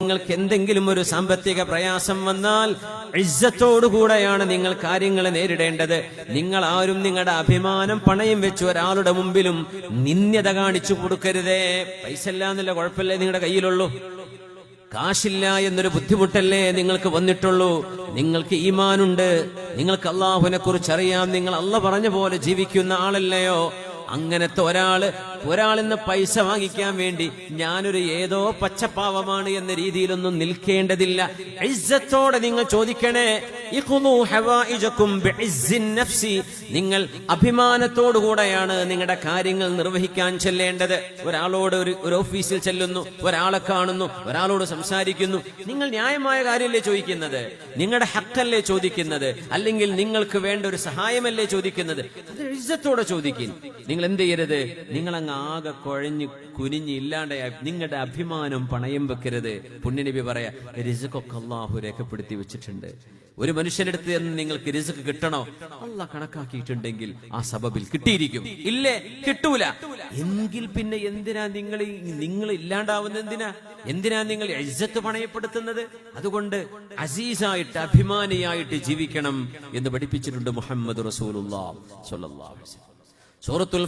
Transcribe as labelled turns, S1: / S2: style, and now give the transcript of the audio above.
S1: നിങ്ങൾക്ക് എന്തെങ്കിലും ഒരു സാമ്പത്തിക പ്രയാസം വന്നാൽ ഇസ്സത്തോടുകൂടെയാണ് നിങ്ങൾ കാര്യങ്ങളെ നേരിടേണ്ടത്. നിങ്ങൾ ആരും നിങ്ങളുടെ അഭിമാനം പണയം വെച്ച് ഒരാളുടെ മുമ്പിലും നിന്ദ്യത കാണിച്ചു കൊടുക്കരുതേ. പൈസ ഇല്ല എന്നുള്ള കുഴപ്പമില്ലേ നിങ്ങളുടെ കയ്യിലുള്ളൂ, കാശില്ല എന്നൊരു ബുദ്ധിമുട്ടല്ലേ നിങ്ങൾക്ക് വന്നിട്ടുള്ളൂ. നിങ്ങൾക്ക് ഈമാനുണ്ട്, നിങ്ങൾക്ക് അള്ളാഹുവിനെ കുറിച്ച് അറിയാം, നിങ്ങൾ അള്ളാഹ് പറഞ്ഞ പോലെ ജീവിക്കുന്ന ആളല്ലയോ. അങ്ങനത്തെ ഒരാളിന്ന് പൈസ വാങ്ങിക്കാൻ വേണ്ടി ഞാനൊരു ഏതോ പച്ചപ്പാവമാണ് എന്ന രീതിയിലൊന്നും നിൽക്കേണ്ടതില്ല. ഇസ്സത്തോടെ നിങ്ങൾ ചോദിക്കണേ. നിങ്ങൾ അഭിമാനത്തോടുകൂടെയാണ് നിങ്ങളുടെ കാര്യങ്ങൾ നിർവഹിക്കാൻ ചെല്ലേണ്ടത്. ഒരാളോട് ഒരു ഓഫീസിൽ ചെല്ലുന്നു, ഒരാളെ കാണുന്നു, ഒരാളോട് സംസാരിക്കുന്നു, നിങ്ങൾ ന്യായമായ കാര്യമല്ലേ ചോദിക്കുന്നത്, നിങ്ങളുടെ ഹക്കല്ലേ ചോദിക്കുന്നത്, അല്ലെങ്കിൽ നിങ്ങൾക്ക് വേണ്ട ഒരു സഹായമല്ലേ ചോദിക്കുന്നത്. അത് ഇസ്സത്തോടെ ചോദിക്കും. നിങ്ങൾ എന്ത് ചെയ്യരുത്, നിങ്ങൾ അങ്ങ് ആകെ കുഴഞ്ഞു കുനിഞ്ഞ് ഇല്ലാണ്ടായി നിങ്ങളുടെ അഭിമാനം പണയം വെക്കരുത്. പുണ്യനബി പറയാ, റിസ്ഖൊക്കെ അല്ലാഹു രേഖപ്പെടുത്തി വെച്ചിട്ടുണ്ട്. ഒരു മനുഷ്യനെടുത്ത് നിന്ന് നിങ്ങൾക്ക് റിസ്ക് കിട്ടണോ, അല്ലാഹ് കണക്കാക്കിയിട്ടുണ്ടെങ്കിൽ ആ സബബിൽ കിട്ടിയിരിക്കും. ഇല്ലേ, കിട്ടൂല എങ്കിൽ പിന്നെ എന്തിനാ നിങ്ങൾ ഇല്ലാണ്ടാവുന്ന, എന്തിനാ നിങ്ങൾ ഇസ്സത്ത് പണയപ്പെടുത്തുന്നത്? അതുകൊണ്ട് അസീസായിട്ട് അഭിമാനിയായിട്ട് ജീവിക്കണം എന്ന് പഠിപ്പിച്ചിട്ടുണ്ട് മുഹമ്മദ് റസൂലുള്ളാഹി സ്വല്ലല്ലാഹു അലൈഹി വസല്ലം. സൂറത്തുൽ